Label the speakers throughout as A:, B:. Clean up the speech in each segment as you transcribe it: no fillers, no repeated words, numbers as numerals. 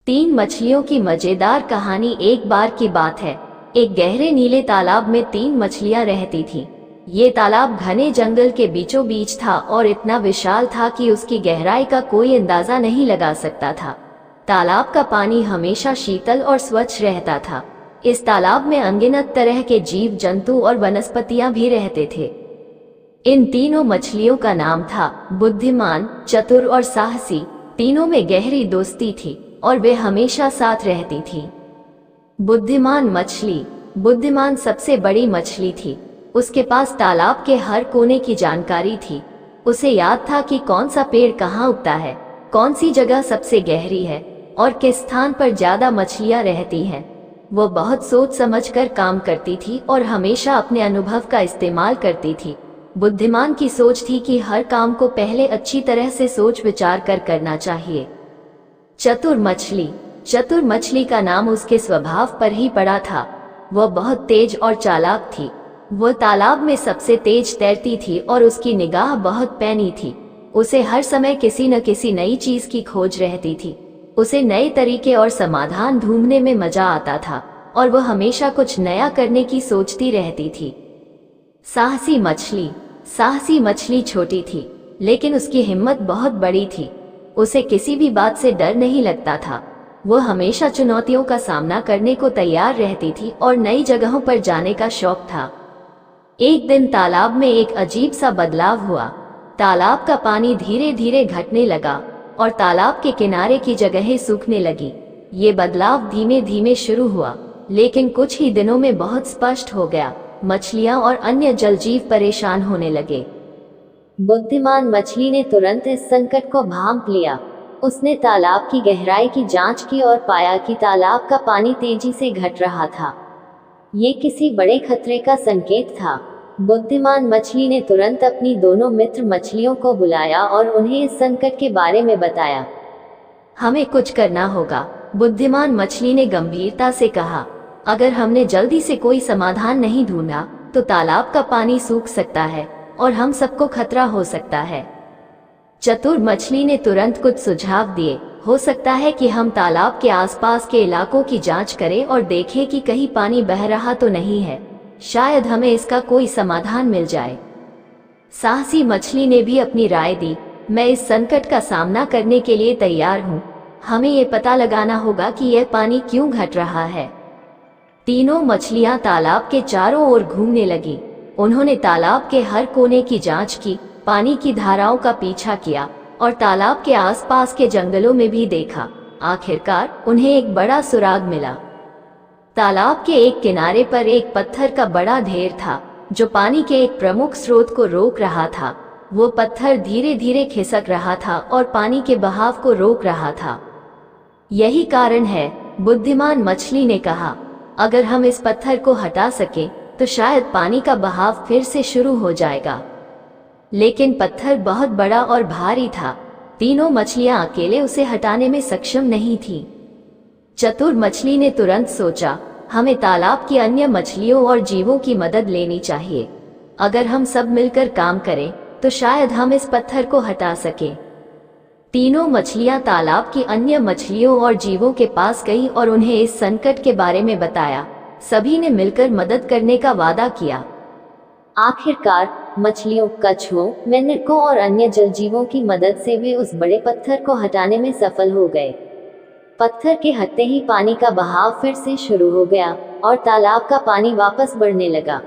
A: तीन मछलियों की मजेदार कहानी। एक बार की बात है, एक गहरे नीले तालाब में तीन मछलियां रहती थीं। ये तालाब घने जंगल के बीचों बीच था और इतना विशाल था कि उसकी गहराई का कोई अंदाजा नहीं लगा सकता था। तालाब का पानी हमेशा शीतल और स्वच्छ रहता था। इस तालाब में अनगिनत तरह के जीव जंतु और वनस्पतियां भी रहते थे। इन तीनों मछलियों का नाम था बुद्धिमान, चतुर और साहसी। तीनों में गहरी दोस्ती थी और वे हमेशा साथ रहती थी। बुद्धिमान मछली। बुद्धिमान सबसे बड़ी मछली थी। उसके पास तालाब के हर कोने की जानकारी थी। उसे याद था कि कौन सा पेड़ कहाँ उगता है, कौन सी जगह सबसे गहरी है और किस स्थान पर ज्यादा मछलियां रहती हैं। वो बहुत सोच समझकर काम करती थी और हमेशा अपने अनुभव का इस्तेमाल करती थी। बुद्धिमान की सोच थी कि हर काम को पहले अच्छी तरह से सोच विचार कर करना चाहिए। चतुर मछली। चतुर मछली का नाम उसके स्वभाव पर ही पड़ा था। वह बहुत तेज और चालाक थी। वह तालाब में सबसे तेज तैरती थी और उसकी निगाह बहुत पैनी थी। उसे हर समय किसी न किसी नई चीज की खोज रहती थी। उसे नए तरीके और समाधान ढूंढने में मजा आता था और वह हमेशा कुछ नया करने की सोचती रहती थी। साहसी मछली। साहसी मछली छोटी थी, लेकिन उसकी हिम्मत बहुत बड़ी थी। उसे किसी भी बात से डर नहीं लगता था। वह हमेशा चुनौतियों का सामना करने को तैयार रहती थी और नई जगहों पर जाने का शौक था। एक दिन तालाब में एक अजीब सा बदलाव हुआ। तालाब का पानी धीरे धीरे घटने लगा और तालाब के किनारे की जगहें सूखने लगी। ये बदलाव धीमे धीमे शुरू हुआ, लेकिन कुछ ही दिनों में बहुत स्पष्ट हो गया। मछलियां और अन्य जलजीव परेशान होने लगे। बुद्धिमान मछली ने तुरंत इस संकट को भांप लिया। उसने तालाब की गहराई की जांच की और पाया कि तालाब का पानी तेजी से घट रहा था। ये किसी बड़े खतरे का संकेत था। बुद्धिमान मछली ने तुरंत अपनी दोनों मित्र मछलियों को बुलाया और उन्हें इस संकट के बारे में बताया। हमें कुछ करना होगा, बुद्धिमान मछली ने गंभीरता से कहा। अगर हमने जल्दी से कोई समाधान नहीं ढूंढा तो तालाब का पानी सूख सकता है और हम सबको खतरा हो सकता है। चतुर मछली ने तुरंत कुछ सुझाव दिए। हो सकता है कि हम तालाब के आसपास के इलाकों की जांच करें और देखें कि कहीं पानी बह रहा तो नहीं है। शायद हमें इसका कोई समाधान मिल जाए। साहसी मछली ने भी अपनी राय दी। मैं इस संकट का सामना करने के लिए तैयार हूँ। हमें ये पता लगाना होगा कि यह पानी क्यों घट रहा है। तीनों मछलियां तालाब के चारों ओर घूमने लगी। उन्होंने तालाब के हर कोने की जांच की, पानी की धाराओं का पीछा किया और तालाब के आसपास के जंगलों में भी देखा। आखिरकार उन्हें एक बड़ा सुराग मिला। तालाब के एक किनारे पर एक पत्थर का बड़ा ढेर था, जो पानी के एक प्रमुख स्रोत को रोक रहा था। वो पत्थर धीरे धीरे खिसक रहा था और पानी के बहाव को रोक रहा था। यही कारण है, बुद्धिमान मछली ने कहा, अगर हम इस पत्थर को हटा सके तो शायद पानी का बहाव फिर से शुरू हो जाएगा। लेकिन पत्थर बहुत बड़ा और भारी था। तीनों मछलियां अकेले उसे हटाने में सक्षम नहीं थीं। चतुर मछली ने तुरंत सोचा, हमें तालाब की अन्य मछलियों और जीवों की मदद लेनी चाहिए। अगर हम सब मिलकर काम करें तो शायद हम इस पत्थर को हटा सकें। तीनों मछलियां तालाब की अन्य मछलियों और जीवों के पास गईं और उन्हें इस संकट के बारे में बताया। सभी ने मिलकर मदद करने का वादा किया। आखिरकार मछलियों, कछुओं, मेंढकों और अन्य जलजीवों की मदद से वे उस बड़े पत्थर को हटाने में सफल हो गए। पत्थर के हटते ही पानी का बहाव फिर से शुरू हो गया और तालाब का पानी वापस बढ़ने लगा।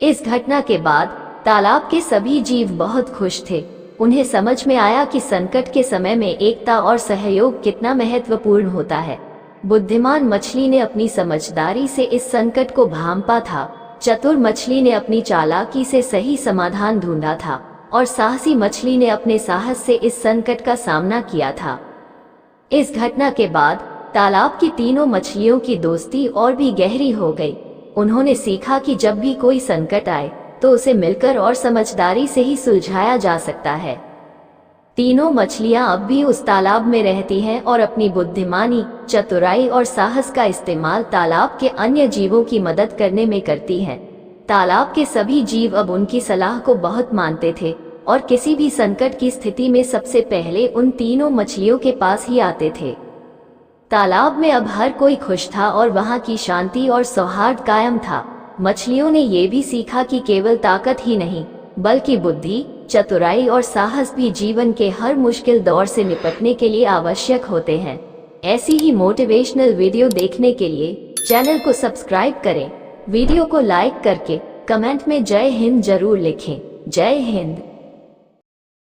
A: इस घटना के बाद तालाब के सभी जीव बहुत खुश थे। उन्हें समझ में आया कि संकट के समय में एकता और सहयोग कितना महत्वपूर्ण होता है। बुद्धिमान मछली ने अपनी समझदारी से इस संकट को भांपा था। चतुर मछली ने अपनी चालाकी से सही समाधान ढूंढा था और साहसी मछली ने अपने साहस से इस संकट का सामना किया था। इस घटना के बाद तालाब की तीनों मछलियों की दोस्ती और भी गहरी हो गई। उन्होंने सीखा कि जब भी कोई संकट आए तो उसे मिलकर और समझदारी से ही सुलझाया जा सकता है। तीनों मछलियां अब भी उस तालाब में रहती हैं और अपनी बुद्धिमानी, चतुराई और साहस का इस्तेमाल तालाब के अन्य जीवों की मदद करने में करती हैं। तालाब के सभी जीव अब उनकी सलाह को बहुत मानते थे और किसी भी संकट की स्थिति में सबसे पहले उन तीनों मछलियों के पास ही आते थे। तालाब में अब हर कोई खुश था और वहाँ की शांति और सौहार्द कायम था। मछलियों ने ये भी सीखा कि केवल ताकत ही नहीं, बल्कि बुद्धि, चतुराई और साहस भी जीवन के हर मुश्किल दौर से निपटने के लिए आवश्यक होते हैं। ऐसी ही मोटिवेशनल वीडियो देखने के लिए चैनल को सब्सक्राइब करें। वीडियो को लाइक करके कमेंट में जय हिंद जरूर लिखें। जय हिंद।